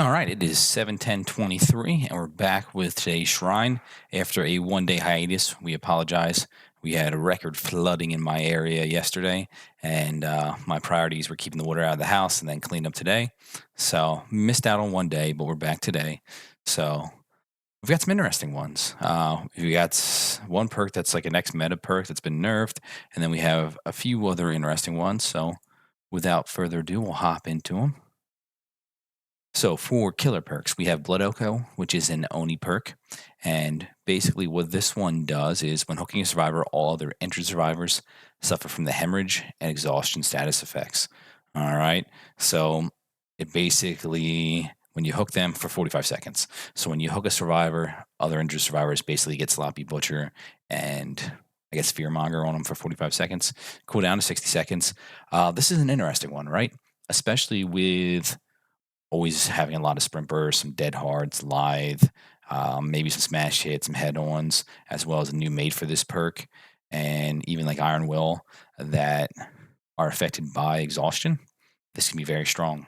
All right, it is 7:10:23, and we're back with today's shrine. After a 1 day hiatus, we apologize. We had a record flooding in my area yesterday, and my priorities were keeping the water out of the house and then clean up today. So, missed out on 1 day, but we're back today. So, we've got some interesting ones. We got one perk that's like a next meta perk that's been nerfed, and then we have a few other interesting ones. So, without further ado, we'll hop into them. So for killer perks, we have Blood Echo, which is an Oni perk. And basically what this one does is when hooking a survivor, all other injured survivors suffer from the hemorrhage and exhaustion status effects. All right. So it basically when you hook them for 45 seconds. So when you hook a survivor, other injured survivors basically get sloppy butcher and I guess fearmonger on them for 45 seconds, cool down to 60 seconds. This is an interesting one, right? Especially with always having a lot of sprint bursts, some dead hards, lithe, maybe some smash hits, some head ons, as well as a new mate for this perk, and even like Iron Will that are affected by exhaustion. This can be very strong.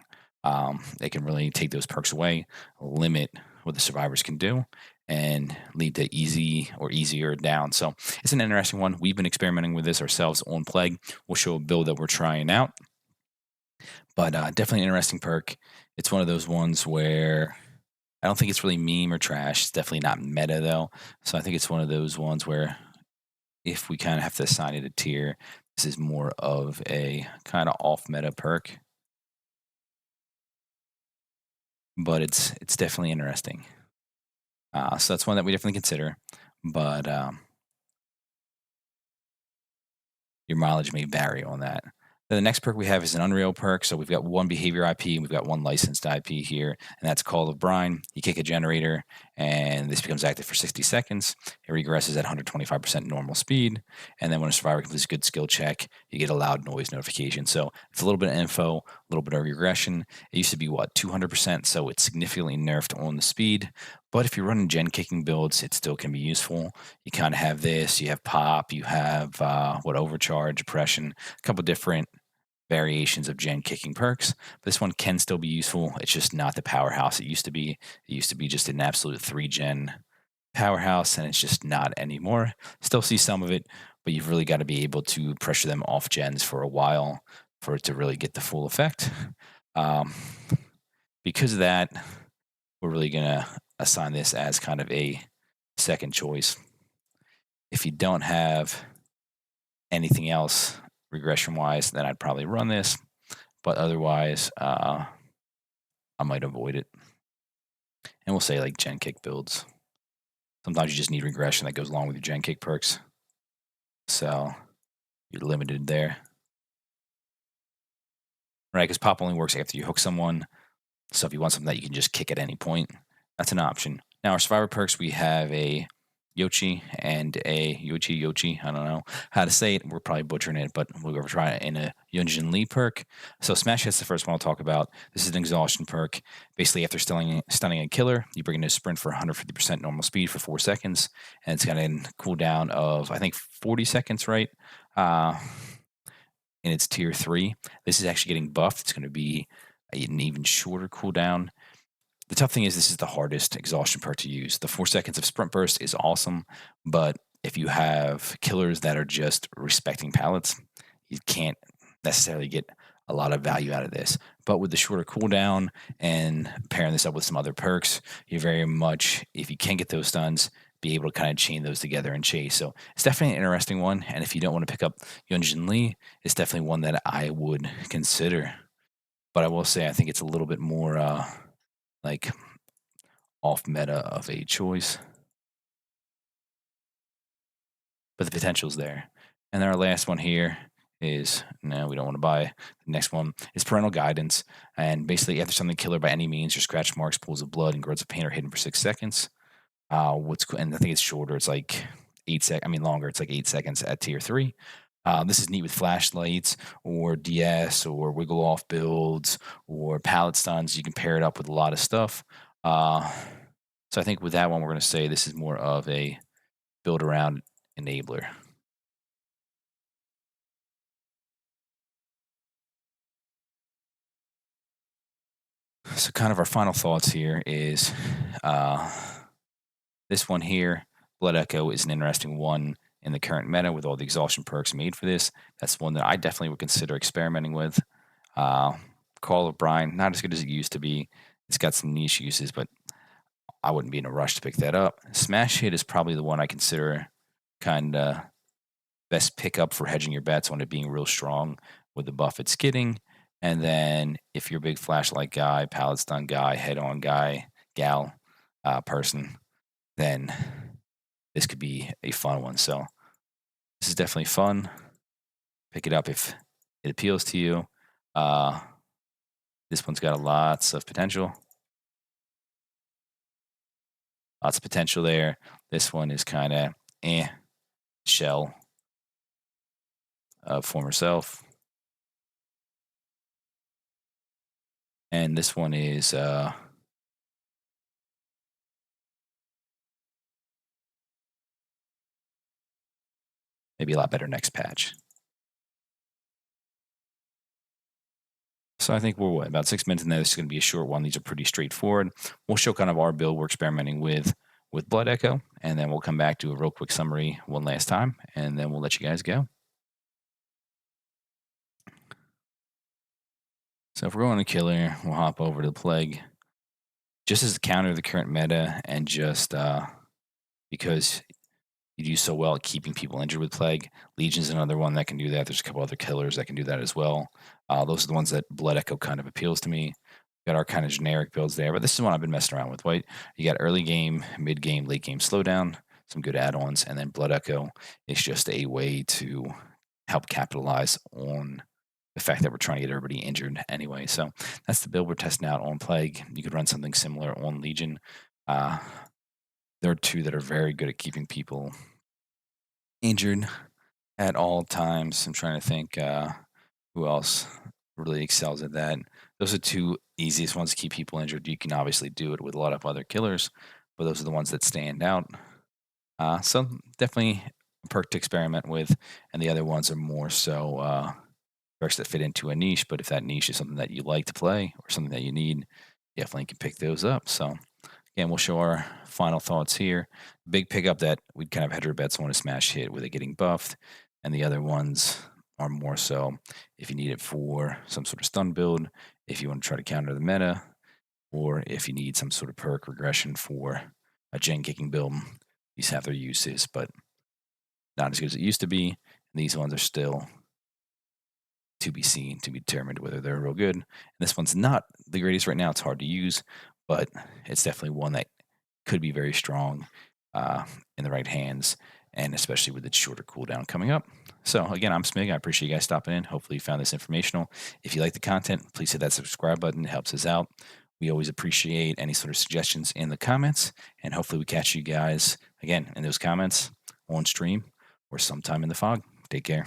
They can really take those perks away, limit what the survivors can do, and lead to easy or easier down. So it's an interesting one. We've been experimenting with this ourselves on Plague. We'll show a build that we're trying out, but definitely an interesting perk. It's one of those ones where I don't think it's really meme or trash. It's definitely not meta though. So I think it's one of those ones where if we kind of have to assign it a tier, this is more of a kind of off meta perk, but it's definitely interesting. So that's one that we definitely consider. But your mileage may vary on that. Then the next perk we have is an Unreal perk. So we've got one behavior IP and we've got one licensed IP here, and that's Call of Brine. You kick a generator, and this becomes active for 60 seconds. It regresses at 125% normal speed. And then when a survivor completes a good skill check, you get a loud noise notification. So it's a little bit of info, a little bit of regression. It used to be, what, 200%? So it's significantly nerfed on the speed. But if you're running gen kicking builds, it still can be useful. You kind of have this, you have pop, you have overcharge, oppression, a couple different variations of gen kicking perks. This one can still be useful. It's just not the powerhouse it used to be. It used to be just an absolute 3 gen powerhouse, and it's just not anymore. Still see some of it, but you've really got to be able to pressure them off gens for a while for it to really get the full effect. Um, because of that, we're really going to assign this as kind of a second choice. If you don't have anything else regression wise, then I'd probably run this. But otherwise, I might avoid it. And we'll say like gen kick builds. Sometimes you just need regression that goes along with your gen kick perks. So you're limited there. Right? Because pop only works after you hook someone. So if you want something that you can just kick at any point, that's an option. Now, our survivor perks, we have a Yochi and a Yochi. I don't know how to say it. We're probably butchering it, but we'll go try it in a Yunjin Lee perk. So Smash Hit's the first one I'll talk about. This is an exhaustion perk. Basically, after stunning a killer, you bring in a sprint for 150% normal speed for 4 seconds, and it's got a cooldown of, I think, 40 seconds, right? Uh, and it's tier 3. This is actually getting buffed. It's going to be an even shorter cooldown. The tough thing is this is the hardest exhaustion perk to use. The 4 seconds of sprint burst is awesome, but if you have killers that are just respecting pallets, you can't necessarily get a lot of value out of this. But with the shorter cooldown and pairing this up with some other perks, you very much, if you can get those stuns, be able to kind of chain those together and chase. So it's definitely an interesting one. And if you don't want to pick up Yunjin Lee, it's definitely one that I would consider. But I will say I think it's a little bit more like off meta of a choice, but the potential's there. And then our last one here is no, we don't want to buy. The next one is parental guidance. And basically, after something killer by any means, your scratch marks, pools of blood, and growths of pain are hidden for 6 seconds. And I think it's shorter. It's like 8 seconds. I mean, longer. It's like 8 seconds at tier 3. This is neat with flashlights or DS or wiggle off builds or pallet stuns. You can pair it up with a lot of stuff. Uh, so I think with that one, we're going to say this is more of a build around enabler. So, kind of our final thoughts here is uh, this one here. Blood Echo is an interesting one in the current meta with all the exhaustion perks made for this. That's one that I definitely would consider experimenting with. Uh, Call of Brine, not as good as it used to be. It's got some niche uses, but I wouldn't be in a rush to pick that up. Smash Hit is probably the one I consider kind of best pickup for hedging your bets on it being real strong with the buff it's getting. And then if you're a big flashlight guy, pallet stun guy, head on guy, gal, person, then this could be a fun one. So this is definitely fun. Pick it up if it appeals to you. Uh, this one's got lots of potential. Lots of potential there. This one is kind of shell of former self. And this one is maybe a lot better next patch. So I think we're about 6 minutes in there. This is going to be a short one. These are pretty straightforward. We'll show kind of our build we're experimenting with Blood Echo, and then we'll come back to a real quick summary one last time, and then we'll let you guys go. So if we're going to killer, we'll hop over to the plague. Just as a counter to the current meta, and just because you do so well at keeping people injured with plague. Legion's another one that can do that. There's a couple other killers that can do that as well. Those are the ones that Blood Echo kind of appeals to me. Got our kind of generic builds there, but this is one I've been messing around with. Right, you got early game, mid game, late game slowdown, some good add-ons, and then Blood Echo is just a way to help capitalize on the fact that we're trying to get everybody injured anyway. So that's the build we're testing out on Plague. You could run something similar on Legion. Uh, there are two that are very good at keeping people injured at all times. I'm trying to think who else really excels at that. Those are two easiest ones to keep people injured. You can obviously do it with a lot of other killers, but those are the ones that stand out. So definitely a perk to experiment with, and the other ones are more so perks that fit into a niche. But if that niche is something that you like to play or something that you need, definitely can pick those up. So again, we'll show our final thoughts here. Big pickup that we'd kind of hedge our bets on a smash hit with it getting buffed, and the other ones are more so if you need it for some sort of stun build, if you want to try to counter the meta, or if you need some sort of perk regression for a gen kicking build. These have their uses, but not as good as it used to be. And these ones are still to be seen, to be determined whether they're real good. And this one's not the greatest right now. It's hard to use, but it's definitely one that could be very strong in the right hands, and especially with its shorter cooldown coming up. So again, I'm Smig. I appreciate you guys stopping in. Hopefully you found this informational. If you like the content, please hit that subscribe button. It helps us out. We always appreciate any sort of suggestions in the comments, and hopefully we catch you guys again in those comments on stream or sometime in the fog. Take care.